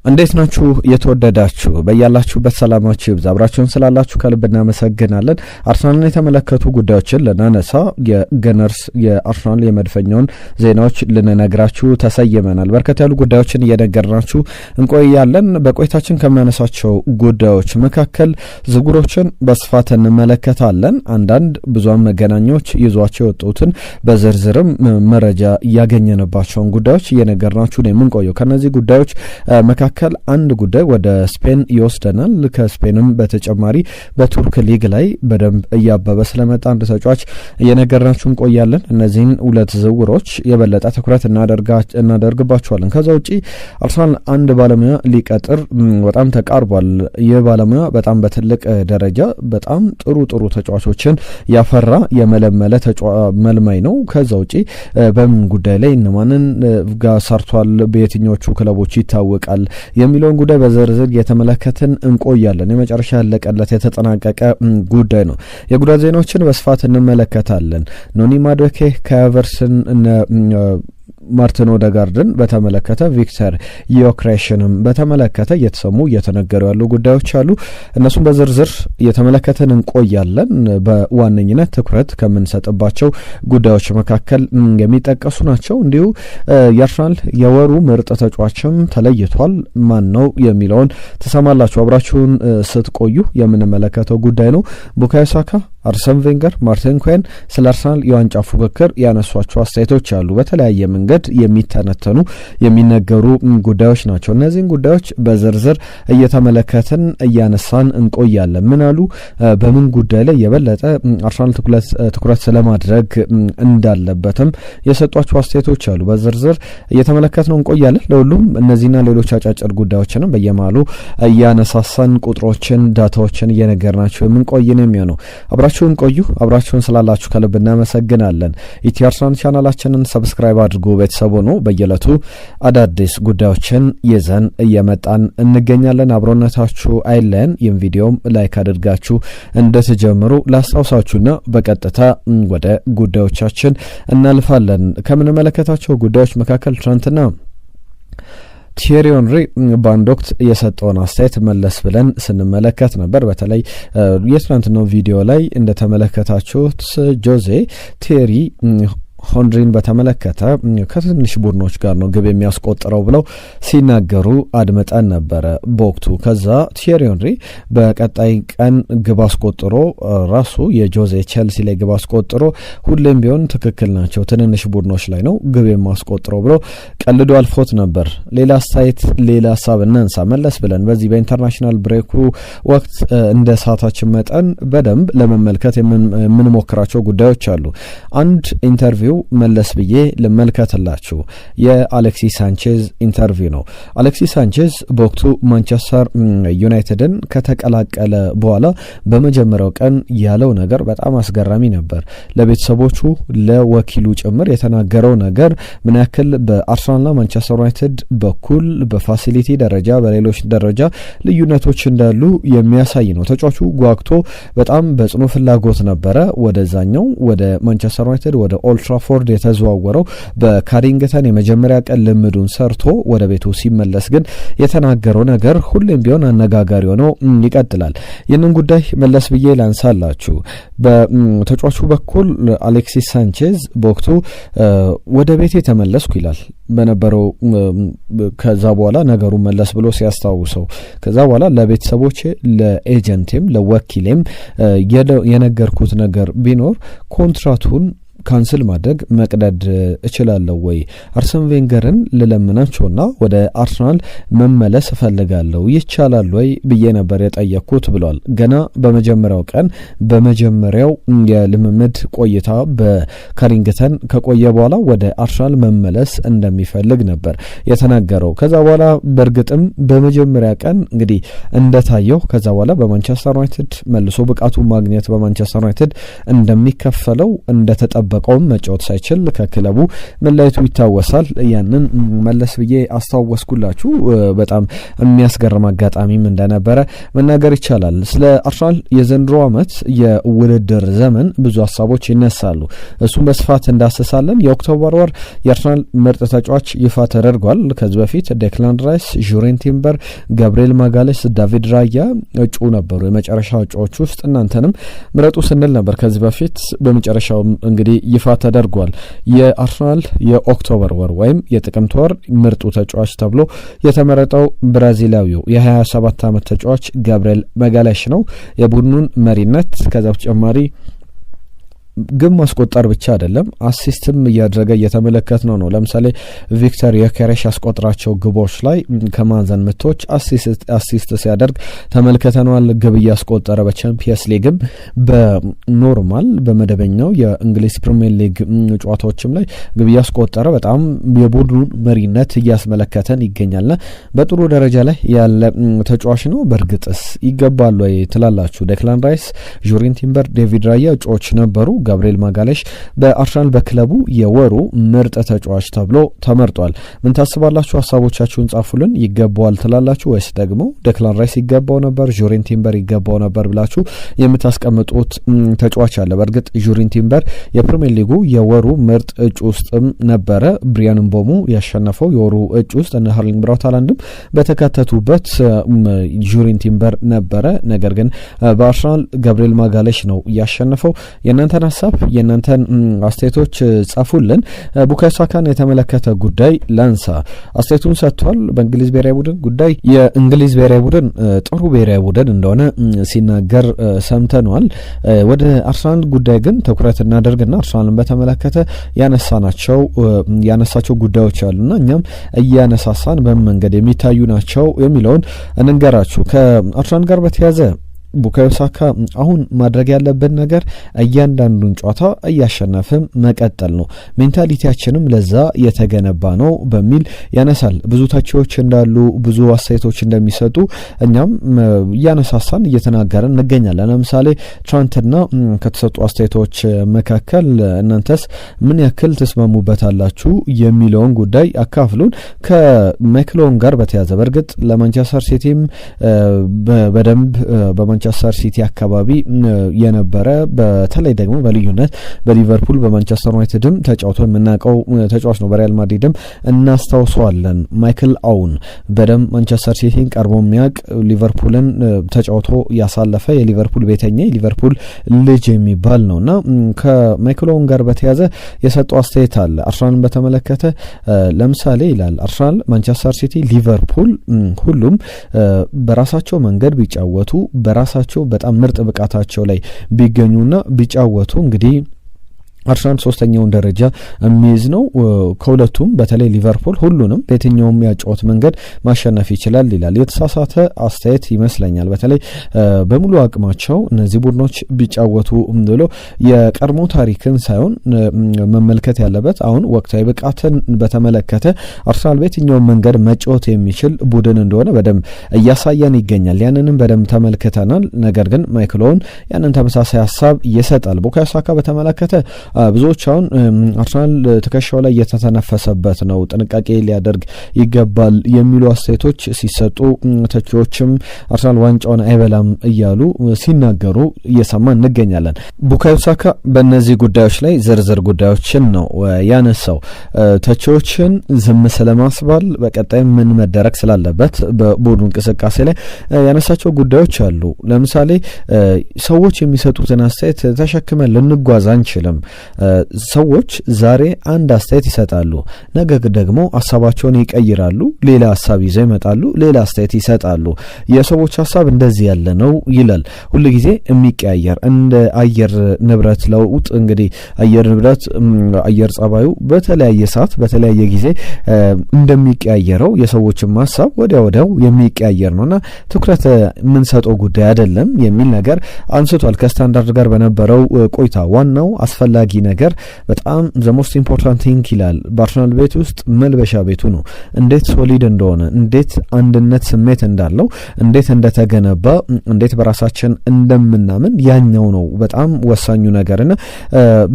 እንዴት ናችሁ የተወደዳችሁ በእያላችሁበት ሰላማችሁ ይብዛ። አብራችሁን ስላላችሁ ከልብ እናመሰግናለን። አርሰናልን የተመለከቱ ጉዳዮችን ልናነሳ የገነርስ የአርሰናል የመድፈኛውን ዜናዎች ልንነግራችሁ ተሰይመናል። በርከት ያሉ ጉዳዮችን እየነገርናችሁ እንቆያለን። በቆይታችን ከሚያነሳቸው ጉዳዮች መካከል ዝውውሮችን በስፋት እንመለከታለን። አንዳንድ ብዙሃን መገናኛዎች ይዟቸው የወጡትን በዝርዝርም መረጃ ያገኘንባቸውን ጉዳዮች እየነገርናችሁ ነው የምንቆየው። ከነዚህ ጉዳዮች መካከል አንድ ጉዳይ ወደ ስፔን ይወስደናል። ከስፔንም በተጨማሪ በቱርክ ሊግ ላይ በደንብ እያበበ ስለመጣ አንድ ተጫዋች እየነገርናችሁ እንቆያለን። እነዚህን ሁለት ዝውውሮች የበለጠ ትኩረት እናደርግባቸዋለን። ከዛ ውጪ አርሰናል አንድ ባለሙያ ሊቀጥር በጣም ተቃርቧል። ይህ ባለሙያ በጣም በትልቅ ደረጃ በጣም ጥሩ ተጫዋቾችን ያፈራ የመለመለ መልማይ ነው። ከዛ ውጪ በምን ጉዳይ ላይ እነማንን ጋር ሰርቷል፣ በየትኞቹ ክለቦች ይታወቃል የሚለውን ጉዳይ በዝርዝር የተመለከትን እንቆያለን። የመጨረሻ ያለቀለት የተጠናቀቀ ጉዳይ ነው። የጉዳት ዜናዎችን በስፋት እንመለከታለን። ኖኒ ማዱኬ ከኤቨርተን ማርቲን ኦዴጋርድን በተመለከተ ቪክተር ዮክሬሽንም በተመለከተ እየተሰሙ እየተነገሩ ያሉ ጉዳዮች አሉ። እነሱም በዝርዝር እየተመለከትን እንቆያለን። በዋነኝነት ትኩረት ከምንሰጥባቸው ጉዳዮች መካከል የሚጠቀሱ ናቸው። እንዲሁ የአርሰናል የወሩ ምርጥ ተጫዋችም ተለይቷል። ማን ነው የሚለውን ተሰማላችሁ። አብራችሁን ስትቆዩ የምንመለከተው ጉዳይ ነው። ቡካዮ ሳካ፣ አርሰን ቬንገር፣ ማርቲን ኩዌን ስለ አርሰናል የዋንጫ ፉክክር ያነሷቸው አስተያየቶች አሉ። በተለያየ መንገድ የሚተነተኑ የሚነገሩ ጉዳዮች ናቸው። እነዚህን ጉዳዮች በዝርዝር እየተመለከትን እያነሳን እንቆያለን። ምን አሉ፣ በምን ጉዳይ ላይ የበለጠ አርሰናል ትኩረት ስለማድረግ እንዳለበትም የሰጧቸው አስተያየቶች አሉ። በዝርዝር እየተመለከትነው እንቆያለን። ለሁሉም እነዚህና ሌሎች አጫጭር ጉዳዮችንም በየማሉ እያነሳሳን ቁጥሮችን፣ ዳታዎችን እየነገርናቸው የምንቆይ ነው የሚሆነው። አብራችሁን ቆዩ። አብራችሁን ስላላችሁ ከልብ እናመሰግናለን። ኢትዮ አርሰናል ቻናላችንን ሰብስክራይብ አድርጉ። ቤተሰቡ ነው። በየዕለቱ አዳዲስ ጉዳዮችን ይዘን እየመጣን እንገኛለን። አብሮነታችሁ አይለን። ይህን ቪዲዮም ላይክ አድርጋችሁ እንድትጀምሩ ላስታውሳችሁና በቀጥታ ወደ ጉዳዮቻችን እናልፋለን። ከምንመለከታቸው ጉዳዮች መካከል ትናንትና ቲየሪ ሄንሪ በአንድ ወቅት የሰጠውን አስተያየት መለስ ብለን ስንመለከት ነበር። በተለይ የትናንትናው ቪዲዮ ላይ እንደተመለከታችሁት ጆዜ ቲየሪ ሄንሪን በተመለከተ ከትንሽ ቡድኖች ጋር ነው ግብ የሚያስቆጥረው ብለው ሲናገሩ አድምጠን ነበረ በወቅቱ። ከዛ ቲየሪ ሄንሪ በቀጣይ ቀን ግብ አስቆጥሮ ራሱ የጆዜ ቼልሲ ላይ ግብ አስቆጥሮ ሁሌም ቢሆን ትክክል ናቸው ትንንሽ ቡድኖች ላይ ነው ግብ የማስቆጥረው ብሎ ቀልዶ አልፎት ነበር። ሌላ አስተያየት፣ ሌላ ሀሳብ እናንሳ መለስ ብለን በዚህ በኢንተርናሽናል ብሬኩ ወቅት እንደ ሰዓታችን መጠን በደንብ ለመመልከት የምንሞክራቸው ጉዳዮች አሉ። አንድ ኢንተርቪው መለስ ብዬ ልመልከትላችሁ። የአሌክሲስ ሳንቼዝ ኢንተርቪው ነው። አሌክሲስ ሳንቼዝ በወቅቱ ማንቸስተር ዩናይትድን ከተቀላቀለ በኋላ በመጀመሪያው ቀን ያለው ነገር በጣም አስገራሚ ነበር። ለቤተሰቦቹ ለወኪሉ ጭምር የተናገረው ነገር ምን ያክል በአርሰናልና ማንቸስተር ዩናይትድ በኩል በፋሲሊቲ ደረጃ በሌሎች ደረጃ ልዩነቶች እንዳሉ የሚያሳይ ነው። ተጫዋቹ ጓግቶ በጣም በጽኑ ፍላጎት ነበረ ወደዛኛው ወደ ማንቸስተር ዩናይትድ ወደ ኦልድ ትራፎርድ የተዘዋወረው። በካሪንግተን የመጀመሪያ ቀን ልምዱን ሰርቶ ወደ ቤቱ ሲመለስ ግን የተናገረው ነገር ሁሌም ቢሆን አነጋጋሪ ሆኖ ይቀጥላል። ይህንን ጉዳይ መለስ ብዬ ላንሳላችሁ። በተጫዋቹ በኩል አሌክሲስ ሳንቼዝ በወቅቱ ወደ ቤቴ ተመለስኩ ይላል በነበረው ከዛ በኋላ ነገሩ መለስ ብሎ ሲያስታውሰው ከዛ በኋላ ለቤተሰቦቼ ለኤጀንቴም ለወኪሌም የነገርኩት ነገር ቢኖር ኮንትራቱን ካንስል ማድረግ መቅደድ እችላለሁ ወይ? አርሰን ቬንገርን ልለምናቸውና ወደ አርሰናል መመለስ እፈልጋለሁ ይቻላል ወይ ብዬ ነበር የጠየቅኩት ብሏል። ገና በመጀመሪያው ቀን በመጀመሪያው የልምምድ ቆይታ በካሪንግተን ከቆየ በኋላ ወደ አርሰናል መመለስ እንደሚፈልግ ነበር የተናገረው። ከዛ በኋላ በእርግጥም በመጀመሪያ ቀን እንግዲህ እንደታየው ከዛ በኋላ በማንቸስተር ዩናይትድ መልሶ ብቃቱ ማግኘት በማንቸስተር ዩናይትድ እንደሚከፈለው እንደተጠበቀ እንደተጠበቀውም መጫወት ሳይችል ከክለቡ መለየቱ ይታወሳል። ያንን መለስ ብዬ አስተዋወስኩላችሁ። በጣም የሚያስገርም አጋጣሚም እንደነበረ መናገር ይቻላል። ስለ አርሰናል የዘንድሮ ዓመት የውድድር ዘመን ብዙ ሀሳቦች ይነሳሉ። እሱም በስፋት እንዳስሳለን። የኦክቶበር ወር የአርሰናል ምርጥ ተጫዋች ይፋ ተደርጓል። ከዚህ በፊት ዴክላን ራይስ፣ ጁሪየን ቲምበር፣ ገብርኤል ማጋሌስ፣ ዳቪድ ራያ እጩ ነበሩ። የመጨረሻ እጩዎች ውስጥ እናንተንም ምረጡ ስንል ነበር ከዚህ በፊት። በመጨረሻው እንግዲህ ይፋ ተደርጓል። የአርሰናል የኦክቶበር ወር ወይም የጥቅምት ወር ምርጡ ተጫዋች ተብሎ የተመረጠው ብራዚላዊው የ27 ዓመት ተጫዋች ገብርኤል ማጋሌሽ ነው። የቡድኑን መሪነት ከዛ በተጨማሪ ግብ ማስቆጠር ብቻ አይደለም አሲስትም እያደረገ እየተመለከት ነው። ለምሳሌ ቪክተር ዮኬሬሽ ያስቆጥራቸው ግቦች ላይ ከማዕዘን ምቶች አሲስት ሲያደርግ ተመልክተናል። ግብ እያስቆጠረ በቻምፒየንስ ሊግም በኖርማል በመደበኛው የእንግሊዝ ፕሪሚየር ሊግ ጨዋታዎችም ላይ ግብ እያስቆጠረ በጣም የቡድኑን መሪነት እያስመለከተን ይገኛልና በጥሩ ደረጃ ላይ ያለ ተጫዋች ነው። በእርግጥስ ይገባል ወይ ትላላችሁ? ዴክላን ራይስ፣ ጁሪየን ቲምበር፣ ዴቪድ ራያ እጩዎች ነበሩ። ገብርኤል ማጋሌሽ በአርሰናል በክለቡ የወሩ ምርጥ ተጫዋች ተብሎ ተመርጧል። ምን ታስባላችሁ? ሀሳቦቻችሁን ጻፉልን። ይገባዋል ትላላችሁ ወይስ ደግሞ ዴክላን ራይስ ይገባው ነበር፣ ጁሪየን ቲምበር ይገባው ነበር ብላችሁ የምታስቀምጡት ተጫዋች አለ? በእርግጥ ጁሪየን ቲምበር የፕሪሚየር ሊጉ የወሩ ምርጥ እጩ ውስጥም ነበረ። ብሪያን ምቦሙ ያሸነፈው የወሩ እጩ ውስጥ እነ ሃርሊንግ ብራውት ሃላንድም በተካተቱበት ጁሪየን ቲምበር ነበረ። ነገር ግን በአርሰናል ገብርኤል ማጋሌሽ ነው ያሸነፈው። የእናንተን ሀሳብ የእናንተን አስተያየቶች ጻፉልን። ቡካዮ ሳካን የተመለከተ ጉዳይ ላንሳ። አስተያየቱን ሰጥቷል። በእንግሊዝ ብሔራዊ ቡድን ጉዳይ የእንግሊዝ ብሔራዊ ቡድን ጥሩ ብሔራዊ ቡድን እንደሆነ ሲናገር ሰምተነዋል። ወደ አርሰናል ጉዳይ ግን ትኩረት እናደርግና አርሰናልን በተመለከተ ያነሳቸው ጉዳዮች አሉና እኛም እያነሳሳን በምን መንገድ የሚታዩ ናቸው የሚለውን እንንገራችሁ። ከአርሰናል ጋር በተያያዘ ቡካዮ ሳካ አሁን ማድረግ ያለብን ነገር እያንዳንዱን ጨዋታ እያሸነፍን መቀጠል ነው፣ ሜንታሊቲያችንም ለዛ የተገነባ ነው በሚል ያነሳል። ብዙ ተቺዎች እንዳሉ ብዙ አስተያየቶች እንደሚሰጡ እኛም እያነሳሳን እየተናገረን እንገኛለን። ለምሳሌ ትናንትና ከተሰጡ አስተያየቶች መካከል እናንተስ ምን ያክል ተስማሙበታላችሁ የሚለውን ጉዳይ አካፍሉን። ከማይክል ኦዌን ጋር በተያያዘ በእርግጥ ለማንቸስተር ሲቲም በደንብ በማንቸስተር ሲቲ አካባቢ የነበረ በተለይ ደግሞ በልዩነት በሊቨርፑል በማንቸስተር ዩናይትድም ተጫውቶ የምናውቀው ተጫዋች ነው። በሪያል ማድሪድም እናስታውሰዋለን። ማይክል ኦዌን በደንብ ማንቸስተር ሲቲን ቀርቦ የሚያውቅ ሊቨርፑልን ተጫውቶ ያሳለፈ የሊቨርፑል ቤተኛ የሊቨርፑል ልጅ የሚባል ነውና ከማይክል ኦዌን ጋር በተያያዘ የሰጠው አስተያየት አለ። አርሰናልን በተመለከተ ለምሳሌ ይላል አርሰናል፣ ማንቸስተር ሲቲ፣ ሊቨርፑል ሁሉም በራሳቸው መንገድ ቢጫወቱ በራሳቸው በጣም ምርጥ ብቃታቸው ላይ ቢገኙና ቢጫወቱ እንግዲህ አርሰናል ሶስተኛውን ደረጃ የሚይዝ ነው። ከሁለቱም በተለይ ሊቨርፑል ሁሉንም በየትኛውም ያጫወት መንገድ ማሸነፍ ይችላል ይላል። የተሳሳተ አስተያየት ይመስለኛል። በተለይ በሙሉ አቅማቸው እነዚህ ቡድኖች ቢጫወቱ ብሎ የቀድሞ ታሪክን ሳይሆን መመልከት ያለበት አሁን ወቅታዊ ብቃትን በተመለከተ አርሰናል በየትኛውም መንገድ መጫወት የሚችል ቡድን እንደሆነ በደንብ እያሳየን ይገኛል። ያንንም በደንብ ተመልክተናል። ነገር ግን ማይክል ኦዌን ያንን ተመሳሳይ ሀሳብ ይሰጣል። ቡካዮ ሳካ በተመለከተ ብዙዎች አሁን አርሰናል ትከሻው ላይ እየተተነፈሰበት ነው፣ ጥንቃቄ ሊያደርግ ይገባል የሚሉ አስተያየቶች ሲሰጡ፣ ተቺዎችም አርሰናል ዋንጫውን አይበላም እያሉ ሲናገሩ እየሰማን እንገኛለን። ቡካዮ ሳካ በእነዚህ ጉዳዮች ላይ ዝርዝር ጉዳዮችን ነው ያነሳው። ተቺዎችን ዝም ስለማስባል በቀጣይ ምን መደረግ ስላለበት በቡድኑ እንቅስቃሴ ላይ ያነሳቸው ጉዳዮች አሉ። ለምሳሌ ሰዎች የሚሰጡትን አስተያየት ተሸክመን ልንጓዝ አንችልም። ሰዎች ዛሬ አንድ አስተያየት ይሰጣሉ፣ ነገ ደግሞ ሀሳባቸውን ይቀይራሉ፣ ሌላ ሀሳብ ይዘው ይመጣሉ፣ ሌላ አስተያየት ይሰጣሉ። የሰዎች ሀሳብ እንደዚህ ያለ ነው ይላል። ሁሉ ጊዜ የሚቀያየር እንደ አየር ንብረት ለውጥ እንግዲህ አየር ንብረት አየር ጸባዩ በተለያየ ሰዓት በተለያየ ጊዜ እንደሚቀያየረው የሰዎችም ሀሳብ ወዲያው የሚቀያየር ነውና ትኩረት የምንሰጠው ጉዳይ አይደለም የሚል ነገር አንስቷል። ከስታንዳርድ ጋር በነበረው ቆይታ ዋናው አስፈላጊ ነገር በጣም ዘ ሞስት ኢምፖርታንት ቲንግ ይላል በአርሰናል ቤት ውስጥ መልበሻ ቤቱ ነው። እንዴት ሶሊድ እንደሆነ፣ እንዴት አንድነት ስሜት እንዳለው፣ እንዴት እንደተገነባ፣ እንዴት በራሳችን እንደምናምን ያኛው ነው በጣም ወሳኙ ነገርና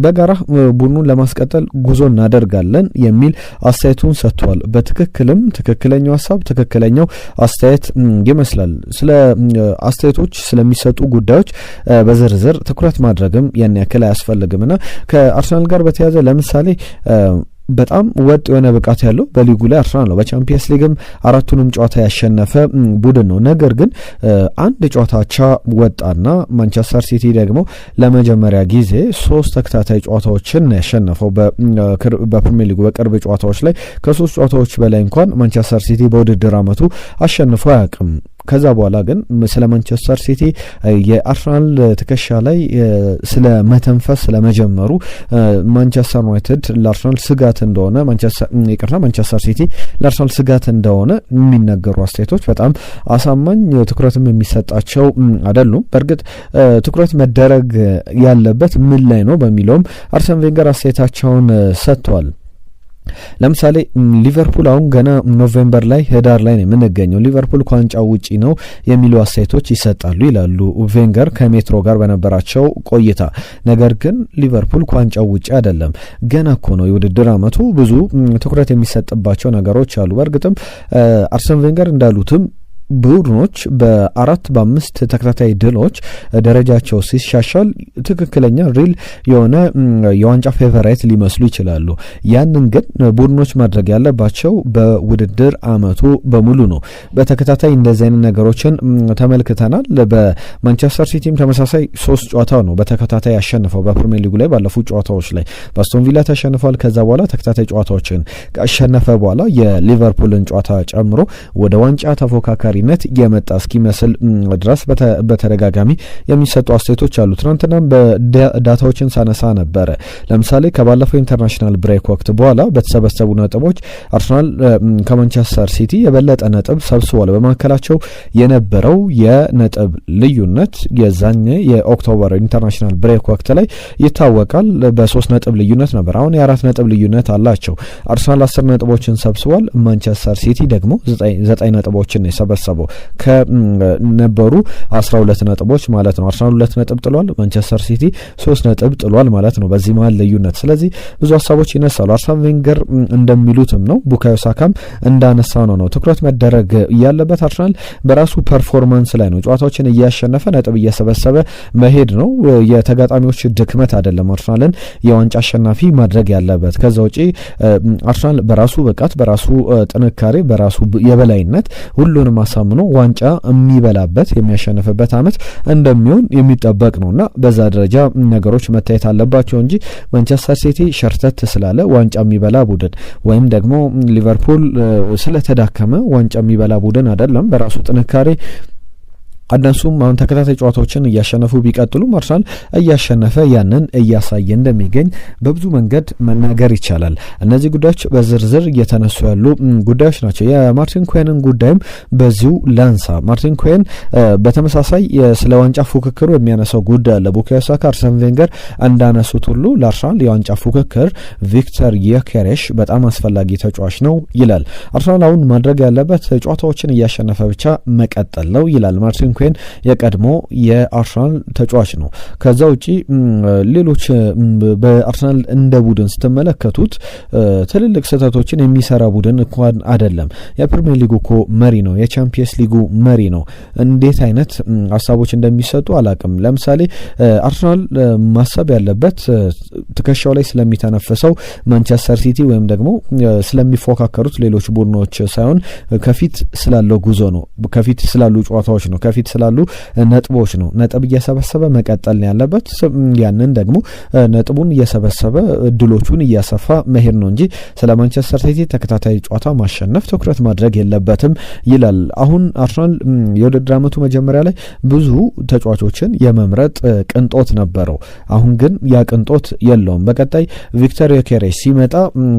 በጋራ ቡድኑን ለማስቀጠል ጉዞ እናደርጋለን የሚል አስተያየቱን ሰጥቷል። በትክክልም ትክክለኛው ሀሳብ ትክክለኛው አስተያየት ይመስላል። ስለ አስተያየቶች ስለሚሰጡ ጉዳዮች በዝርዝር ትኩረት ማድረግም ያን ያክል አያስፈልግምና ከአርሰናል ጋር በተያያዘ ለምሳሌ በጣም ወጥ የሆነ ብቃት ያለው በሊጉ ላይ አርሰናል ነው። በቻምፒየንስ ሊግም 4ቱንም ጨዋታ ያሸነፈ ቡድን ነው። ነገር ግን አንድ ጨዋታ አቻ ወጣና ማንቸስተር ሲቲ ደግሞ ለመጀመሪያ ጊዜ 3 ተከታታይ ጨዋታዎችን ያሸነፈው በፕሪሚየር ሊጉ በቅርብ ጨዋታዎች ላይ ከ3 ጨዋታዎች በላይ እንኳን ማንቸስተር ሲቲ በውድድር ዓመቱ አሸንፎ አያውቅም። ከዛ በኋላ ግን ስለ ማንቸስተር ሲቲ የአርሰናል ትከሻ ላይ ስለ መተንፈስ ስለመጀመሩ ማንቸስተር ዩናይትድ ለአርሰናል ስጋት እንደሆነ ማንቸስተር ሲቲ ለአርሰናል ስጋት እንደሆነ የሚነገሩ አስተያየቶች በጣም አሳማኝ ትኩረትም የሚሰጣቸው አይደሉም። በእርግጥ ትኩረት መደረግ ያለበት ምን ላይ ነው በሚለውም አርሰን ቬንገር አስተያየታቸውን ሰጥተዋል። ለምሳሌ ሊቨርፑል አሁን ገና ኖቬምበር ላይ ህዳር ላይ ነው የምንገኘው፣ ሊቨርፑል ከዋንጫው ውጪ ነው የሚሉ አስተያየቶች ይሰጣሉ ይላሉ ቬንገር ከሜትሮ ጋር በነበራቸው ቆይታ። ነገር ግን ሊቨርፑል ከዋንጫው ውጪ አይደለም፣ ገና እኮ ነው የውድድር አመቱ፣ ብዙ ትኩረት የሚሰጥባቸው ነገሮች አሉ። በእርግጥም አርሰን ቬንገር እንዳሉትም ቡድኖች በ4-5 ተከታታይ ድሎች ደረጃቸው ሲሻሻል ትክክለኛ ሪል የሆነ የዋንጫ ፌቨራይት ሊመስሉ ይችላሉ። ያንን ግን ቡድኖች ማድረግ ያለባቸው በውድድር አመቱ በሙሉ ነው። በተከታታይ እንደዚህ አይነት ነገሮችን ተመልክተናል። በማንቸስተር ሲቲም ተመሳሳይ 3 ጨዋታ ነው በተከታታይ ያሸነፈው በፕሪሚየር ሊጉ ላይ ባለፉት ጨዋታዎች ላይ በአስቶን ቪላ ተሸንፏል። ከዛ በኋላ ተከታታይ ጨዋታዎችን ካሸነፈ በኋላ የሊቨርፑልን ጨዋታ ጨምሮ ወደ ዋንጫ ተፎካካሪ ነት የመጣ እስኪመስል ድረስ በተደጋጋሚ የሚሰጡ አስተያየቶች አሉ። ትናንትናም በዳታዎችን ሳነሳ ነበረ። ለምሳሌ ከባለፈው ኢንተርናሽናል ብሬክ ወቅት በኋላ በተሰበሰቡ ነጥቦች አርሰናል ከማንቸስተር ሲቲ የበለጠ ነጥብ ሰብስቧል። በመካከላቸው የነበረው የነጥብ ልዩነት የዛኛ የኦክቶበር ኢንተርናሽናል ብሬክ ወቅት ላይ ይታወቃል። በ3 ነጥብ ልዩነት ነበር። አሁን የ4 ነጥብ ልዩነት አላቸው። አርሰናል 10 ነጥቦችን ሰብስቧል። ማንቸስተር ሲቲ ደግሞ 9 ነጥቦችን ነው የሰበሰበው ከነበሩ 12 ነጥቦች ማለት ነው። አርሰናል 2 ነጥብ ጥሏል፣ ማንቸስተር ሲቲ 3 ነጥብ ጥሏል ማለት ነው በዚህ መሀል ልዩነት። ስለዚህ ብዙ ሀሳቦች ይነሳሉ። አርሰን ቬንገር እንደሚሉትም ነው፣ ቡካዮ ሳካም እንዳነሳው ነው ትኩረት መደረግ ያለበት አርሰናል በራሱ ፐርፎርማንስ ላይ ነው። ጨዋታዎችን እያሸነፈ ነጥብ እየሰበሰበ መሄድ ነው፣ የተጋጣሚዎች ድክመት አይደለም አርሰናልን የዋንጫ አሸናፊ ማድረግ ያለበት። ከዛ ውጪ አርሰናል በራሱ ብቃት፣ በራሱ ጥንካሬ፣ በራሱ የበላይነት ሁሉንም አሳምኖ ዋንጫ የሚበላበት የሚያሸንፍበት አመት እንደሚሆን የሚጠበቅ ነውና በዛ ደረጃ ነገሮች መታየት አለባቸው እንጂ ማንቸስተር ሲቲ ሸርተት ስላለ ዋንጫ የሚበላ ቡድን ወይም ደግሞ ሊቨርፑል ስለተዳከመ ዋንጫ የሚበላ ቡድን አይደለም። በራሱ ጥንካሬ እነሱም አሁን ተከታታይ ጨዋታዎችን እያሸነፉ ቢቀጥሉም አርሰናል እያሸነፈ ያንን እያሳየ እንደሚገኝ በብዙ መንገድ መናገር ይቻላል። እነዚህ ጉዳዮች በዝርዝር እየተነሱ ያሉ ጉዳዮች ናቸው። የማርቲን ኩዌንን ጉዳይም በዚሁ ላንሳ። ማርቲን ኩዌን በተመሳሳይ ስለ ዋንጫ ፉክክሩ የሚያነሳው ጉዳይ አለ። ቡካዮ ሳካ አርሰን ቬንገር እንዳነሱት ሁሉ ለአርሰናል የዋንጫ ፉክክር ቪክተር ዮኬሬሽ በጣም አስፈላጊ ተጫዋች ነው ይላል። አርሰናል አሁን ማድረግ ያለበት ጨዋታዎችን እያሸነፈ ብቻ መቀጠል ነው ይላል ማርቲን ኩዌን የቀድሞ የአርሰናል ተጫዋች ነው። ከዛ ውጪ ሌሎች በአርሰናል እንደ ቡድን ስትመለከቱት ትልልቅ ስህተቶችን የሚሰራ ቡድን እንኳን አይደለም። የፕሪሚየር ሊጉ እኮ መሪ ነው፣ የቻምፒየንስ ሊጉ መሪ ነው። እንዴት አይነት ሀሳቦች እንደሚሰጡ አላቅም። ለምሳሌ አርሰናል ማሰብ ያለበት ትከሻው ላይ ስለሚተነፍሰው ማንቸስተር ሲቲ ወይም ደግሞ ስለሚፎካከሩት ሌሎች ቡድኖች ሳይሆን ከፊት ስላለው ጉዞ ነው፣ ከፊት ስላሉ ጨዋታዎች ነው፣ ከፊት ስላሉ ነጥቦች ነው። ነጥብ እየሰበሰበ መቀጠል ነው ያለበት። ያንን ደግሞ ነጥቡን እየሰበሰበ እድሎቹን እያሰፋ መሄድ ነው እንጂ ስለ ማንቸስተር ሲቲ ተከታታይ ጨዋታ ማሸነፍ ትኩረት ማድረግ የለበትም ይላል። አሁን አርሰናል የውድድር ዓመቱ መጀመሪያ ላይ ብዙ ተጫዋቾችን የመምረጥ ቅንጦት ነበረው። አሁን ግን ያ ቅንጦት የለውም። በቀጣይ ቪክተር ዮኬሬሽ ሲመጣ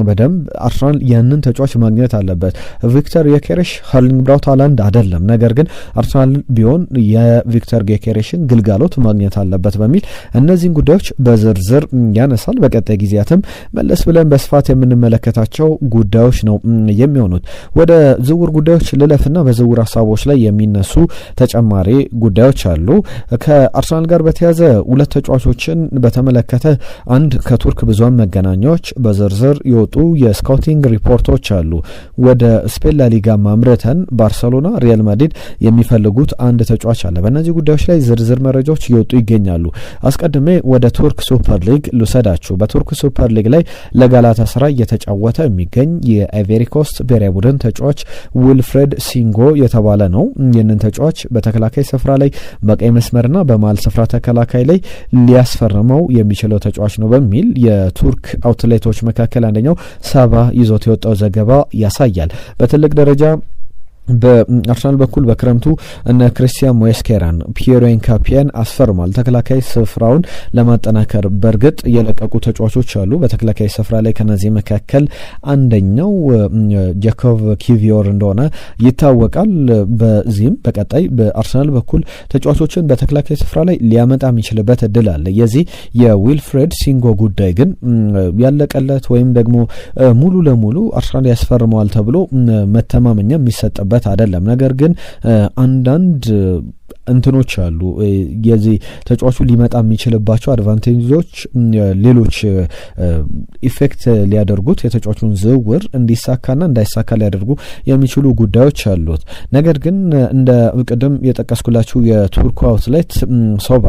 በደንብ አርሰናል ያንን ተጫዋች ማግኘት አለበት። ቪክተር ዮኬሬሽ ሃርሊንግ ብራውት ሃላንድ አይደለም። ነገር ግን አርሰናል ቢሆን ቢሆን የቪክተር ጌኬሬሽን ግልጋሎት ማግኘት አለበት በሚል እነዚህን ጉዳዮች በዝርዝር ያነሳል። በቀጣይ ጊዜያትም መለስ ብለን በስፋት የምንመለከታቸው ጉዳዮች ነው የሚሆኑት። ወደ ዝውውር ጉዳዮች ልለፍና በዝውውር ሀሳቦች ላይ የሚነሱ ተጨማሪ ጉዳዮች አሉ። ከአርሰናል ጋር በተያያዘ ሁለት ተጫዋቾችን በተመለከተ አንድ ከቱርክ ብዙሃን መገናኛዎች በዝርዝር የወጡ የስካውቲንግ ሪፖርቶች አሉ። ወደ ስፔን ላሊጋ ማምረተን ባርሰሎና፣ ሪያል ማድሪድ የሚፈልጉት አንድ ተጫዋች አለ። በእነዚህ ጉዳዮች ላይ ዝርዝር መረጃዎች እየወጡ ይገኛሉ። አስቀድሜ ወደ ቱርክ ሱፐር ሊግ ልውሰዳችሁ። በቱርክ ሱፐር ሊግ ላይ ለጋላታሳራይ እየተጫወተ የሚገኝ የአይቬሪ ኮስት ብሔራዊ ቡድን ተጫዋች ዊልፍሬድ ሲንጎ የተባለ ነው። ይህንን ተጫዋች በተከላካይ ስፍራ ላይ በቀይ መስመርና በመሀል ስፍራ ተከላካይ ላይ ሊያስፈርመው የሚችለው ተጫዋች ነው በሚል የቱርክ አውትሌቶች መካከል አንደኛው ሳባ ይዞት የወጣው ዘገባ ያሳያል። በትልቅ ደረጃ በአርሰናል በኩል በክረምቱ እነ ክሪስቲያን ሞስኬራን፣ ፒየሮ ኢንካፒያን አስፈርሟል ተከላካይ ስፍራውን ለማጠናከር። በእርግጥ የለቀቁ ተጫዋቾች አሉ በተከላካይ ስፍራ ላይ። ከነዚህ መካከል አንደኛው ጃኮቭ ኪቪዮር እንደሆነ ይታወቃል። በዚህም በቀጣይ በአርሰናል በኩል ተጫዋቾችን በተከላካይ ስፍራ ላይ ሊያመጣ የሚችልበት እድል አለ። የዚህ የዊልፍሬድ ሲንጎ ጉዳይ ግን ያለቀለት ወይም ደግሞ ሙሉ ለሙሉ አርሰናል ያስፈርመዋል ተብሎ መተማመኛ የሚሰጥበት አይደለም። ነገር ግን አንዳንድ እንትኖች አሉ። የዚህ ተጫዋቹ ሊመጣ የሚችልባቸው አድቫንቴጆች ሌሎች ኢፌክት ሊያደርጉት የተጫዋቹን ዝውውር እንዲሳካና እንዳይሳካ ሊያደርጉ የሚችሉ ጉዳዮች አሉት። ነገር ግን እንደ ቅድም የጠቀስኩላችሁ የቱርኩ አውትሌት ሶባ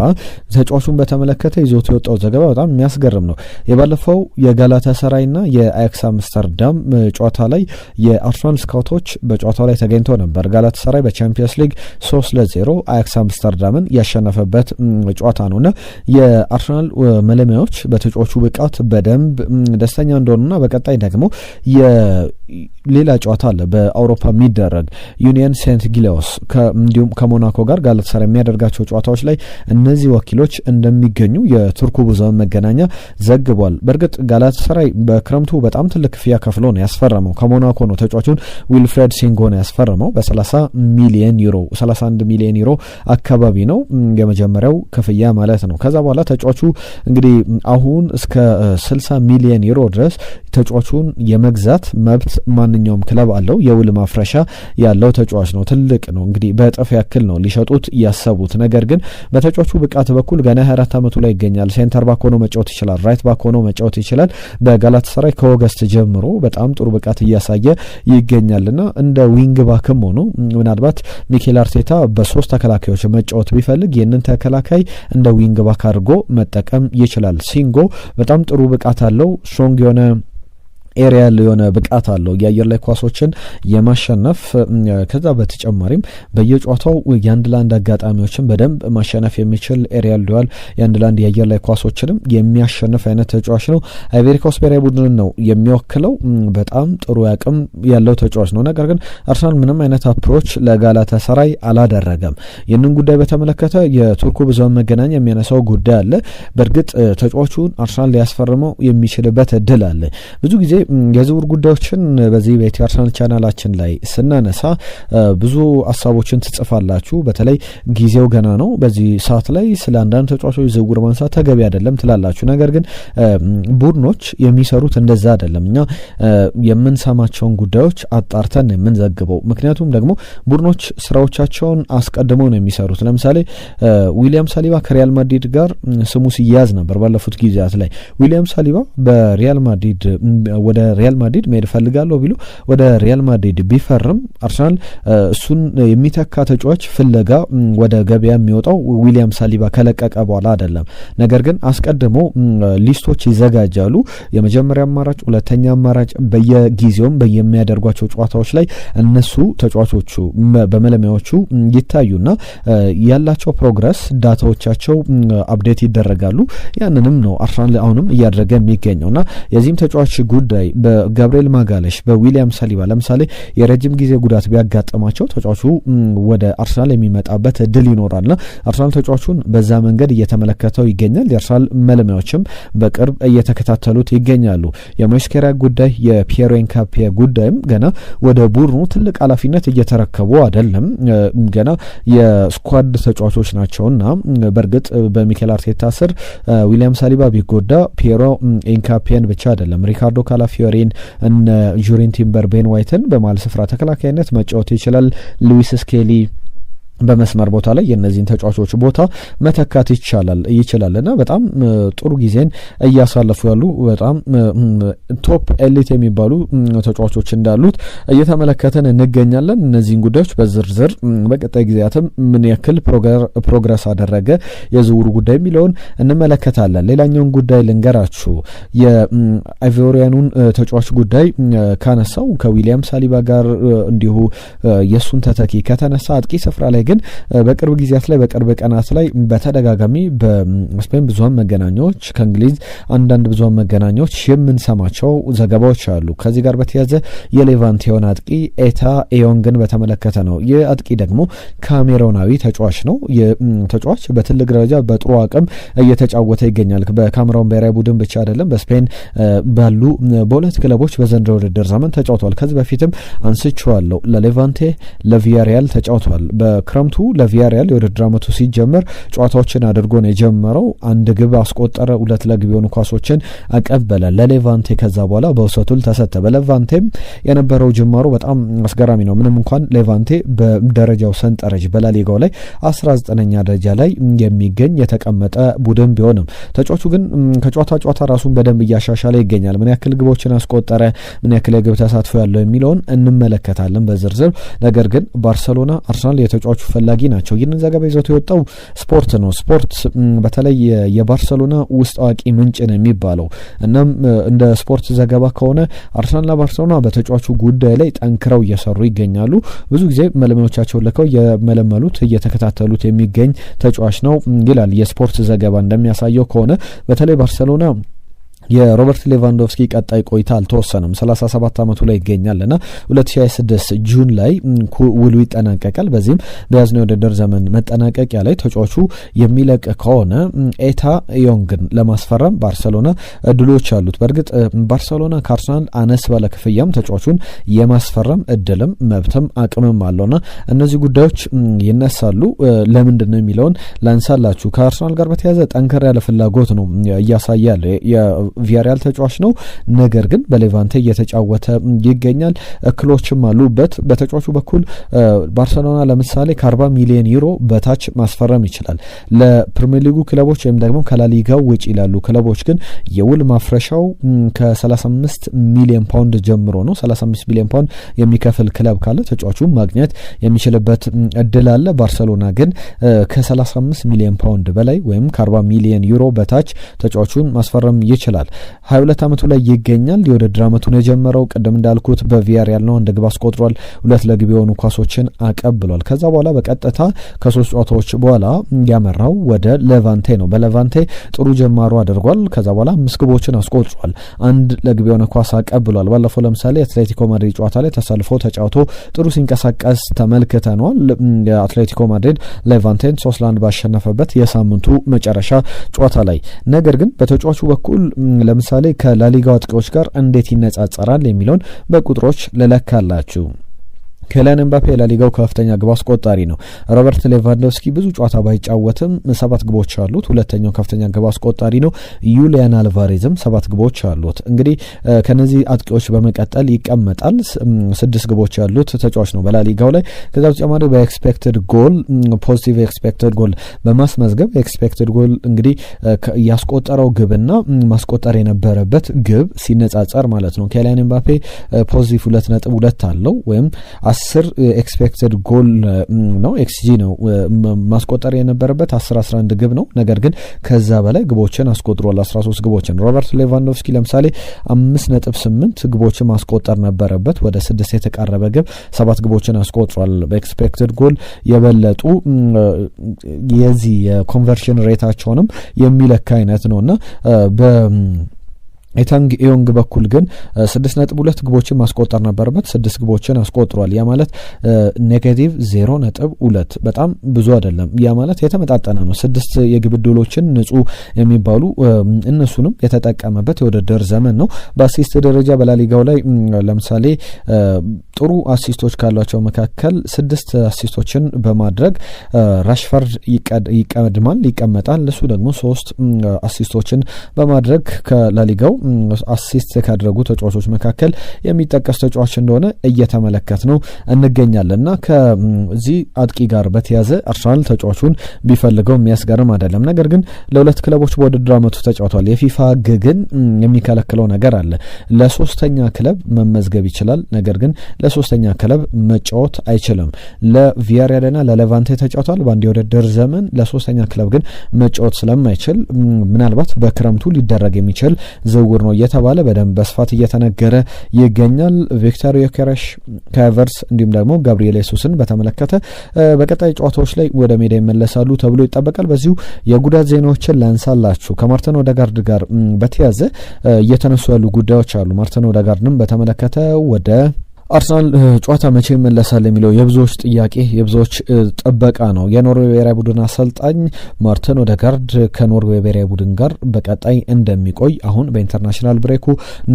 ተጫዋቹን በተመለከተ ይዞት የወጣው ዘገባ በጣም የሚያስገርም ነው። የባለፈው የጋላታሳራይና የአያክስ አምስተርዳም ጨዋታ ላይ የአርሰናል ስካውቶች በጨዋታው ላይ ተገኝተው ነበር። ጋላታሳራይ በቻምፒየንስ ሊግ 3-0 አያክስ አምስተርዳምን ያሸነፈበት ጨዋታ ነውና የአርሰናል መለሚያዎች በተጫዋቹ ብቃት በደንብ ደስተኛ እንደሆኑና በቀጣይ ደግሞ ሌላ ጨዋታ አለ በአውሮፓ የሚደረግ ዩኒየን ሴንት ጊሎስ እንዲሁም ከሞናኮ ጋር ጋላታሳራይ የሚያደርጋቸው ጨዋታዎች ላይ እነዚህ ወኪሎች እንደሚገኙ የቱርኩ ብዙሃን መገናኛ ዘግቧል። በእርግጥ ጋላታሳራይ በክረምቱ በጣም ትልቅ ክፍያ ከፍሎ ነው ያስፈረመው። ከሞናኮ ነው ተጫዋቹን ዊልፍሬድ ሲንጎ ነው ያስፈረመው በ30 ሚሊዮን ዩሮ 31 ሚሊዮን ዩሮ አካባቢ ነው የመጀመሪያው ክፍያ ማለት ነው። ከዛ በኋላ ተጫዋቹ እንግዲህ አሁን እስከ 60 ሚሊዮን ዩሮ ድረስ ተጫዋቹን የመግዛት መብት ማንኛውም ክለብ አለው። የውል ማፍረሻ ያለው ተጫዋች ነው። ትልቅ ነው። እንግዲህ በእጥፍ ያክል ነው ሊሸጡት ያሰቡት። ነገር ግን በተጫዋቹ ብቃት በኩል ገና 24 ዓመቱ ላይ ይገኛል። ሴንተር ባክ ሆኖ መጫወት ይችላል። ራይት ባክ ሆኖ መጫወት ይችላል። በጋላታሳራይ ከኦገስት ጀምሮ በጣም ጥሩ ብቃት እያሳየ ይገኛልና እንደ ዊንግ ባክም ሆኖ ምናልባት ሚኬል አርቴታ በሶስት ተከላካዮች መጫወት ቢፈልግ ይህንን ተከላካይ እንደ ዊንግ ባክ አድርጎ መጠቀም ይችላል። ሲንጎ በጣም ጥሩ ብቃት አለው። ስትሮንግ የሆነ ኤሪያል የሆነ ብቃት አለው የአየር ላይ ኳሶችን የማሸነፍ ከዛ በተጨማሪም በየጨዋታው የአንድ ለአንድ አጋጣሚዎችን በደንብ ማሸነፍ የሚችል ኤሪያል ዱዋል የአንድ ለአንድ የአየር ላይ ኳሶችንም የሚያሸንፍ አይነት ተጫዋች ነው። አይቬሪ ኮስት ብሔራዊ ቡድንን ነው የሚወክለው። በጣም ጥሩ አቅም ያለው ተጫዋች ነው። ነገር ግን አርሰናል ምንም አይነት አፕሮች ለጋላታሳራይ አላደረገም። ይህንን ጉዳይ በተመለከተ የቱርኩ ብዙሃን መገናኛ የሚያነሳው ጉዳይ አለ። በእርግጥ ተጫዋቹን አርሰናል ሊያስፈርመው የሚችልበት እድል አለ። ብዙ ጊዜ የዝውውር ጉዳዮችን በዚህ በኢትዮ አርሰናል ቻናላችን ላይ ስናነሳ ብዙ ሀሳቦችን ትጽፋላችሁ። በተለይ ጊዜው ገና ነው፣ በዚህ ሰዓት ላይ ስለ አንዳንድ ተጫዋቾች ዝውውር ማንሳት ተገቢ አይደለም ትላላችሁ። ነገር ግን ቡድኖች የሚሰሩት እንደዛ አይደለም። እኛ የምንሰማቸውን ጉዳዮች አጣርተን የምንዘግበው፣ ምክንያቱም ደግሞ ቡድኖች ስራዎቻቸውን አስቀድመው ነው የሚሰሩት። ለምሳሌ ዊሊያም ሳሊባ ከሪያል ማድሪድ ጋር ስሙ ሲያዝ ነበር ባለፉት ጊዜያት ላይ። ዊሊያም ሳሊባ በሪያል ማድሪድ ወደ ሪያል ማድሪድ መሄድ ፈልጋለሁ ቢሉ ወደ ሪያል ማድሪድ ቢፈርም አርሰናል እሱን የሚተካ ተጫዋች ፍለጋ ወደ ገበያ የሚወጣው ዊሊያም ሳሊባ ከለቀቀ በኋላ አይደለም። ነገር ግን አስቀድሞ ሊስቶች ይዘጋጃሉ። የመጀመሪያ አማራጭ፣ ሁለተኛ አማራጭ በየጊዜውም በየሚያደርጓቸው ጨዋታዎች ላይ እነሱ ተጫዋቾቹ በመለሚያዎቹ ይታዩና ያላቸው ፕሮግረስ ዳታዎቻቸው አፕዴት ይደረጋሉ። ያንንም ነው አርሰናል አሁንም እያደረገ የሚገኘውና የዚህም ተጫዋች ጉዳይ ጉዳይ በጋብሪኤል ማጋለሽ በዊሊያም ሳሊባ ለምሳሌ የረጅም ጊዜ ጉዳት ቢያጋጥማቸው ተጫዋቹ ወደ አርሰናል የሚመጣበት እድል ይኖራልና አርሰናል ተጫዋቹን በዛ መንገድ እየተመለከተው ይገኛል። የአርሰናል መለሚያዎችም በቅርብ እየተከታተሉት ይገኛሉ። የሞስኬራ ጉዳይ የፒየሮ ኤንካፒ ጉዳይም ገና ወደ ቡድኑ ትልቅ ኃላፊነት እየተረከቡ አይደለም። ገና የስኳድ ተጫዋቾች ናቸውና በእርግጥ በሚኬል አርቴታ ስር ዊሊያም ሳሊባ ቢጎዳ ፒየሮ ኤንካፒን ብቻ አይደለም ሪካርዶ ካላፊዮሪን እነ ጁሪን ቲምበር ቤን ዋይትን በመሃል ስፍራ ተከላካይነት መጫወት ይችላል። ሉዊስ ስኬሊ በመስመር ቦታ ላይ የነዚህን ተጫዋቾች ቦታ መተካት ይችላልና በጣም ጥሩ ጊዜን እያሳለፉ ያሉ በጣም ቶፕ ኤሊት የሚባሉ ተጫዋቾች እንዳሉት እየተመለከተን እንገኛለን። እነዚህን ጉዳዮች በዝርዝር በቀጣይ ጊዜያትም ምን ያክል ፕሮግረስ አደረገ የዝውውሩ ጉዳይ የሚለውን እንመለከታለን። ሌላኛውን ጉዳይ ልንገራችሁ። የአይቮሪያኑን ተጫዋች ጉዳይ ካነሳው ከዊሊያም ሳሊባ ጋር እንዲሁ የሱን ተተኪ ከተነሳ አጥቂ ስፍራ ላይ ግን በቅርብ ጊዜያት ላይ በቅርብ ቀናት ላይ በተደጋጋሚ በስፔን ብዙሃን መገናኛዎች ከእንግሊዝ አንዳንድ ብዙሃን መገናኛዎች የምንሰማቸው ዘገባዎች አሉ። ከዚህ ጋር በተያያዘ የሌቫንቴውን አጥቂ ኤታ ኤዮንግን በተመለከተ ነው። ይህ አጥቂ ደግሞ ካሜሮናዊ ተጫዋች ነው። ተጫዋች በትልቅ ደረጃ በጥሩ አቅም እየተጫወተ ይገኛል። በካሜሮን ብሔራዊ ቡድን ብቻ አይደለም በስፔን ባሉ በሁለት ክለቦች በዘንድሮው ውድድር ዘመን ተጫውተዋል። ከዚህ በፊትም አንስቼዋለሁ። ለሌቫንቴ ለቪያሪያል ተጫውተዋል። በክረምቱ ለቪያሪያል የውድድር ዓመቱ ሲጀመር ጨዋታዎችን አድርጎ ነው የጀመረው። አንድ ግብ አስቆጠረ፣ 2 ለግብ የሆኑ ኳሶችን አቀበለ ለሌቫንቴ። ከዛ በኋላ በውሰቱል ተሰጠ። በሌቫንቴም የነበረው ጅማሮ በጣም አስገራሚ ነው። ምንም እንኳን ሌቫንቴ በደረጃው ሰንጠረዥ በላሊጋው ላይ 19ኛ ደረጃ ላይ የሚገኝ የተቀመጠ ቡድን ቢሆንም ተጫዋቹ ግን ከጨዋታ ራሱን በደንብ እያሻሻለ ይገኛል። ምን ያክል ግቦችን አስቆጠረ፣ ምን ያክል የግብ ተሳትፎ ያለው የሚለውን እንመለከታለን በዝርዝር። ነገር ግን ባርሰሎና፣ አርሰናል የተጫዋቹ ፈላጊ ናቸው። ይህንን ዘገባ ይዞት የወጣው ስፖርት ነው። ስፖርት በተለይ የባርሰሎና ውስጥ አዋቂ ምንጭ ነው የሚባለው። እናም እንደ ስፖርት ዘገባ ከሆነ አርሰናልና ባርሰሎና በተጫዋቹ ጉዳይ ላይ ጠንክረው እየሰሩ ይገኛሉ። ብዙ ጊዜ መለመሎቻቸውን ልከው የመለመሉት እየተከታተሉት የሚገኝ ተጫዋች ነው ይላል የስፖርት ዘገባ። እንደሚያሳየው ከሆነ በተለይ ባርሰሎና የሮበርት ሌቫንዶቭስኪ ቀጣይ ቆይታ አልተወሰነም። 37 ዓመቱ ላይ ይገኛልና 2026 ጁን ላይ ውሉ ይጠናቀቃል። በዚህም በያዝነው የውድድር ዘመን መጠናቀቂያ ላይ ተጫዋቹ የሚለቅ ከሆነ ኤታ ኤዮንግን ለማስፈረም ባርሰሎና እድሎች አሉት። በእርግጥ ባርሰሎና ከአርሰናል አነስ ባለ ክፍያም ተጫዋቹን የማስፈረም እድልም መብትም አቅምም አለውና እነዚህ ጉዳዮች ይነሳሉ። ለምንድን ነው የሚለውን ላንሳላችሁ። ከአርሰናል ጋር በተያያዘ ጠንከር ያለ ፍላጎት ነው እያሳያለ ቪያሪያል ተጫዋች ነው። ነገር ግን በሌቫንቴ እየተጫወተ ይገኛል። እክሎችም አሉበት። በተጫዋቹ በኩል ባርሰሎና ለምሳሌ ከ40 ሚሊዮን ዩሮ በታች ማስፈረም ይችላል። ለፕሪሚየር ሊጉ ክለቦች ወይም ደግሞ ከላሊጋው ውጪ ላሉ ክለቦች ግን የውል ማፍረሻው ከ35 ሚሊዮን ፓውንድ ጀምሮ ነው። 35 ሚሊዮን ፓውንድ የሚከፍል ክለብ ካለ ተጫዋቹ ማግኘት የሚችልበት እድል አለ። ባርሰሎና ግን ከ35 ሚሊዮን ፓውንድ በላይ ወይም ከ40 ሚሊዮን ዩሮ በታች ተጫዋቹን ማስፈረም ይችላል። 22 ዓመቱ ላይ ይገኛል። የውድድር ዓመቱን የጀመረው ቅድም እንዳልኩት በቪያሪያል ነው። 1 ግብ አስቆጥሯል፣ 2 ለግብ የሆኑ ኳሶችን አቀብሏል። ከዛ በኋላ በቀጥታ ከ3 ጨዋታዎች በኋላ ያመራው ወደ ሌቫንቴ ነው። በሌቫንቴ ጥሩ ጀማሩ አድርጓል። ከዛ በኋላ 5 ግቦችን አስቆጥሯል፣ 1 ለግብ የሆነ ኳስ አቀብሏል። ባለፈው ለምሳሌ አትሌቲኮ ማድሪድ ጨዋታ ላይ ተሰልፎ ተጫውቶ ጥሩ ሲንቀሳቀስ ተመልክተናል። አትሌቲኮ ማድሪድ ሌቫንቴን 3-1 ባሸነፈበት የሳምንቱ መጨረሻ ጨዋታ ላይ። ነገር ግን በተጫዋቹ በኩል ለምሳሌ ከላሊጋው አጥቂዎች ጋር እንዴት ይነጻጸራል የሚለውን በቁጥሮች ልለካላችሁ። ኬሊያን ኤምባፔ ላሊጋው ከፍተኛ ግብ አስቆጣሪ ነው። ሮበርት ሌቫንዶቭስኪ ብዙ ጨዋታ ባይጫወትም 7 ግቦች አሉት። ሁለተኛው ከፍተኛ ግብ አስቆጣሪ ነው። ዩሊያን አልቫሬዝም 7 ግቦች አሉት። እንግዲህ ከነዚህ አጥቂዎች በመቀጠል ይቀመጣል። 6 ግቦች ያሉት ተጫዋች ነው በላሊጋው ላይ። ከዛ በተጨማሪ በኤክስፔክትድ ጎል ፖዚቲቭ ኤክስፔክትድ ጎል በማስመዝገብ ኤክስፔክትድ ጎል እንግዲህ ያስቆጠረው ግብና ማስቆጠር የነበረበት ግብ ሲነጻጸር ማለት ነው። ኬሊያን ኤምባፔ ፖዚቲቭ 2.2 አለው ወይም 10 ኤክስፔክትድ ጎል ነው ኤክስጂ ነው ማስቆጠር የነበረበት 11 ግብ ነው። ነገር ግን ከዛ በላይ ግቦችን አስቆጥሯል፣ 13 ግቦችን። ሮበርት ሌቫንዶቭስኪ ለምሳሌ 5.8 ግቦችን ማስቆጠር ነበረበት፣ ወደ 6 የተቃረበ ግብ 7 ግቦችን አስቆጥሯል። በኤክስፔክትድ ጎል የበለጡ የዚህ የኮንቨርሽን ሬታቸውንም የሚለካ አይነት ነውና ኤታንግ ኤዮንግ በኩል ግን 6.2 ግቦችን ማስቆጠር ነበረበት፣ 6 ግቦችን አስቆጥሯል። ያ ማለት -0.2 በጣም ብዙ አይደለም። ያ ማለት የተመጣጠነ ነው። 6 የግብ ዕድሎችን ንጹህ የሚባሉ እነሱንም የተጠቀመበት የውድድር ዘመን ነው። በአሲስት ደረጃ በላሊጋው ላይ ለምሳሌ ጥሩ አሲስቶች ካሏቸው መካከል 6 አሲስቶችን በማድረግ ራሽፈርድ ይቀመጣል። እሱ ደግሞ 3 አሲስቶችን በማድረግ ከላሊጋው አሲስት ካደረጉ ተጫዋቾች መካከል የሚጠቀስ ተጫዋች እንደሆነ እየተመለከት ነው እንገኛለንና ከዚህ አጥቂ ጋር በተያዘ አርሰናል ተጫዋቹን ቢፈልገው የሚያስገርም አይደለም። ነገር ግን ለሁለት ክለቦች በውድድር ዓመቱ ተጫውቷል። የፊፋ ሕግ ግን የሚከለክለው ነገር አለ። ለሶስተኛ ክለብ መመዝገብ ይችላል፣ ነገር ግን ለሶስተኛ ክለብ መጫወት አይችልም። ለቪያሪያልና ለሌቫንቴ ተጫውቷል በአንድ የውድድር ዘመን። ለሶስተኛ ክለብ ግን መጫወት ስለማይችል ምናልባት በክረምቱ ሊደረግ የሚችል ዝውውር ነው እየተባለ በደንብ በስፋት እየተነገረ ይገኛል። ቪክተር ዮኬሬሽ ከቨርስ እንዲሁም ደግሞ ጋብሪኤል ሱስን በተመለከተ በቀጣይ ጨዋታዎች ላይ ወደ ሜዳ ይመለሳሉ ተብሎ ይጠበቃል። በዚሁ የጉዳት ዜናዎችን ላንሳላችሁ። ከማርቲን ኦዴጋርድ ጋር በተያዘ እየተነሱ ያሉ ጉዳዮች አሉ። ማርቲን ኦዴጋርድንም በተመለከተ ወደ አርሰናል ጨዋታ መቼ ይመለሳል የሚለው የብዙዎች ጥያቄ የብዙዎች ጥበቃ ነው። የኖርዌይ ብሔራዊ ቡድን አሰልጣኝ ማርቲን ኦዴጋርድ ከኖርዌይ ብሔራዊ ቡድን ጋር በቀጣይ እንደሚቆይ አሁን በኢንተርናሽናል ብሬኩ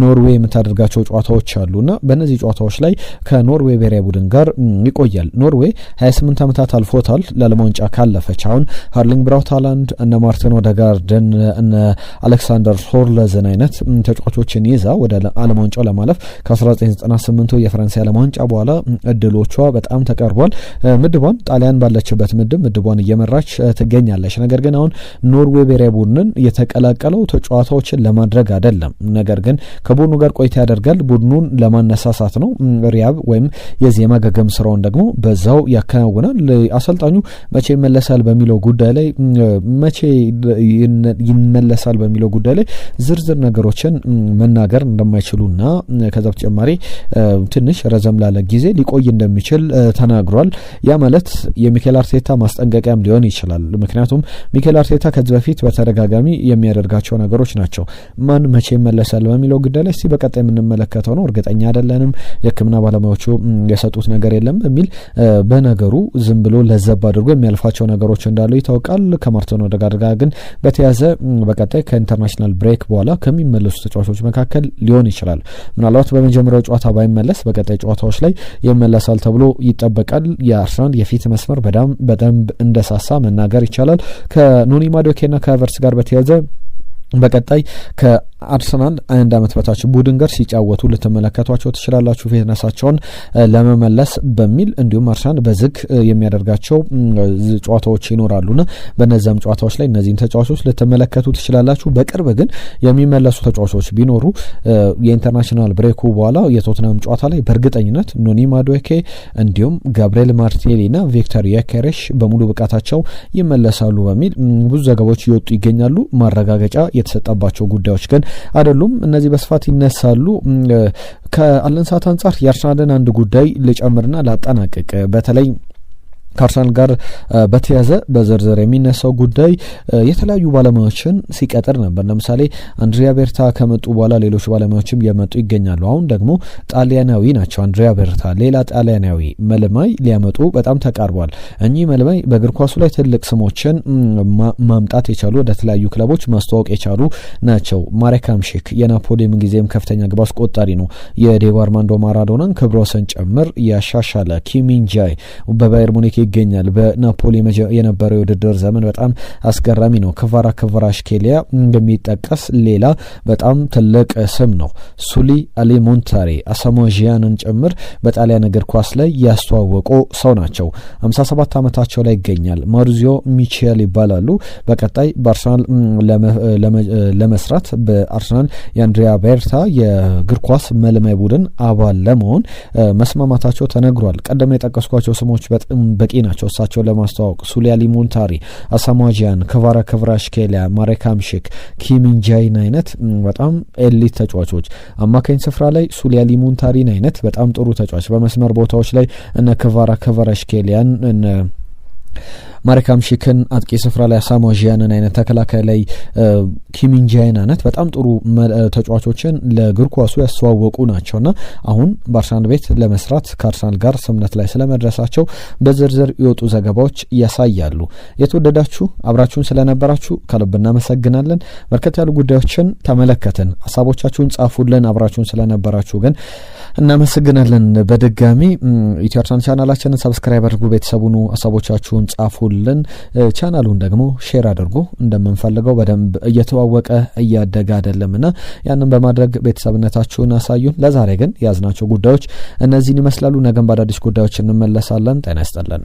ኖርዌይ የምታደርጋቸው ጨዋታዎች አሉና በእነዚህ ጨዋታዎች ላይ ከኖርዌይ ብሔራዊ ቡድን ጋር ይቆያል። ኖርዌይ 28 ዓመታት አልፎታል ለዓለም ዋንጫ ካለፈች። አሁን ሃርሊንግ ብራውት ሃላንድ እነ ማርቲን ኦዴጋርድን እነ አሌክሳንደር ሶርለዝን አይነት ተጫዋቾችን ይዛ ወደ ዓለም ዋንጫው ለማለፍ ከ1998 የፈረንሳይ ዓለም ዋንጫ በኋላ እድሎቿ በጣም ተቀርቧል። ምድቧን ጣሊያን ባለችበት ምድቧን እየመራች ትገኛለች። ነገር ግን አሁን ኖርዌይ ብሔራዊ ቡድንን የተቀላቀለው ተጫዋቾችን ለማድረግ አይደለም፣ ነገር ግን ከቡድኑ ጋር ቆይታ ያደርጋል። ቡድኑን ለማነሳሳት ነው። ሪያብ ወይም የዚህ የማገገም ስራውን ደግሞ በዛው ያከናውናል። አሰልጣኙ መቼ ይመለሳል በሚለው ጉዳይ ላይ ዝርዝር ነገሮችን መናገር እንደማይችሉና ከዛ በተጨማሪ ትንሽ ረዘም ላለ ጊዜ ሊቆይ እንደሚችል ተናግሯል። ያ ማለት የሚኬል አርቴታ ማስጠንቀቂያም ሊሆን ይችላል። ምክንያቱም ሚኬል አርቴታ ከዚህ በፊት በተደጋጋሚ የሚያደርጋቸው ነገሮች ናቸው። ማን መቼ ይመለሳል በሚለው ጉዳይ ላይ በቀጣይ የምንመለከተው ነው። እርግጠኛ አይደለንም፣ የሕክምና ባለሙያዎቹ የሰጡት ነገር የለም በሚል በነገሩ ዝም ብሎ ለዘብ አድርጎ የሚያልፋቸው ነገሮች እንዳሉ ይታወቃል። ከማርቲን ኦዴጋርድ ጋር ግን በተያዘ በቀጣይ ከኢንተርናሽናል ብሬክ በኋላ ከሚመለሱ ተጫዋቾች መካከል ሊሆን ይችላል። ምናልባት በመጀመሪያው ጨዋታ ባይመለስ በቀጣይ ጨዋታዎች ላይ ይመለሳል ተብሎ ይጠበቃል። የአርሰናል የፊት መስመር በደንብ እንደሳሳ መናገር ይቻላል። ከኖኒ ማዱኬና ከቨርስ ጋር በተያዘ በቀጣይ ከአርሰናል 1 ዓመት በታች ቡድን ጋር ሲጫወቱ ልትመለከቷቸው ትችላላችሁ። ፊትነሳቸውን ለመመለስ በሚል እንዲሁም አርሰናል በዝግ የሚያደርጋቸው ጨዋታዎች ይኖራሉና በነዛም ጨዋታዎች ላይ እነዚህን ተጫዋቾች ልትመለከቱ ትችላላችሁ። በቅርብ ግን የሚመለሱ ተጫዋቾች ቢኖሩ የኢንተርናሽናል ብሬኩ በኋላ የቶትናም ጨዋታ ላይ በእርግጠኝነት ኖኒ ማዱኬ እንዲሁም ጋብሪኤል ማርቲኔሊና ቪክተር ዮኬሬሽ በሙሉ ብቃታቸው ይመለሳሉ በሚል ብዙ ዘገባዎች ይወጡ ይገኛሉ። ማረጋገጫ የተሰጠባቸው ጉዳዮች ግን አይደሉም። እነዚህ በስፋት ይነሳሉ። ከአለን ሰዓት አንጻር የአርሰናልን አንድ ጉዳይ ልጨምርና ላጠናቅቅ። በተለይ ከአርሰናል ጋር በተያዘ በዝርዝር የሚነሳው ጉዳይ የተለያዩ ባለሙያዎችን ሲቀጥር ነበር። ለምሳሌ አንድሪያ ቤርታ ከመጡ በኋላ ሌሎች ባለሙያዎችም የመጡ ይገኛሉ። አሁን ደግሞ ጣሊያናዊ ናቸው አንድሪያ ቤርታ ሌላ ጣሊያናዊ መልማይ ሊያመጡ በጣም ተቃርቧል። እኚህ መልማይ በእግር ኳሱ ላይ ትልቅ ስሞችን ማምጣት የቻሉ ወደ ተለያዩ ክለቦች ማስተዋወቅ የቻሉ ናቸው። ማሬክ ሃምሺክ የናፖሊ ምንጊዜም ከፍተኛ ግብ አስቆጣሪ ነው። የዲዬጎ አርማንዶ ማራዶናን ክብረ ወሰን ጭምር ያሻሻለ ኪሚንጃይ በባየር ሙኒክ ይገኛል። በናፖሊ የነበረው የውድድር ዘመን በጣም አስገራሚ ነው። ክቫራትስኬሊያ እንደሚጠቀስ ሌላ በጣም ትልቅ ስም ነው። ሱሊ አሊሞንታሪ አሳሞጂያንን ጭምር በጣሊያን እግር ኳስ ላይ ያስተዋወቁ ሰው ናቸው። 57 ዓመታቸው ላይ ይገኛል። ማሩዚዮ ሚቼል ይባላሉ። በቀጣይ በአርሰናል ለመስራት በአርሰናል የአንድሪያ ቤርታ የእግር ኳስ መልማይ ቡድን አባል ለመሆን መስማማታቸው ተነግሯል። ቀደም የጠቀስኳቸው ስሞች በጣም በቂ ናቸው እሳቸው ለማስተዋወቅ። ሱሊ አሊሞንታሪ፣ አሳሞጂያን፣ ክቫራትስኬሊያ፣ ማሬክ ሃምሺክ፣ ኪሚንጃይን አይነት በጣም ኤሊት ተጫዋቾች፣ አማካኝ ስፍራ ላይ ሱሊ አሊሞንታሪን አይነት በጣም ጥሩ ተጫዋች፣ በመስመር ቦታዎች ላይ እነ ክቫራትስኬሊያን እነ ማሪካም ሺክን አጥቂ ስፍራ ላይ አሳሞah ጂያንን አይነት ተከላካይ ላይ ኪሚን ጃይን አይነት በጣም ጥሩ ተጫዋቾችን ለእግር ኳሱ ያስተዋወቁ ናቸውና አሁን በአርሰናል ቤት ለመስራት ከአርሰናል ጋር ስምምነት ላይ ስለመድረሳቸው በዝርዝር የወጡ ዘገባዎች ያሳያሉ። የተወደዳችሁ አብራችሁን ስለነበራችሁ ከልብ እናመሰግናለን። በርከት ያሉ ጉዳዮችን ተመለከትን። ሐሳቦቻችሁን ጻፉልን። አብራችሁን ስለነበራችሁ ግን እናመሰግናለን። በድጋሚ ኢትዮ አርሰናል ቻናላችንን ሰብስክራይብ አድርጉ፣ ቤተሰቡን ሐሳቦቻችሁን ጻፉልን። ቻናሉን ደግሞ ሼር አድርጉ። እንደምንፈልገው በደንብ እየተዋወቀ እያደገ አይደለምና ያንን በማድረግ ቤተሰብነታችሁን አሳዩን። ለዛሬ ግን ያዝናቸው ጉዳዮች እነዚህን ይመስላሉ። ነገም በአዳዲስ ጉዳዮች እንመለሳለን። ጤና ይስጥልን።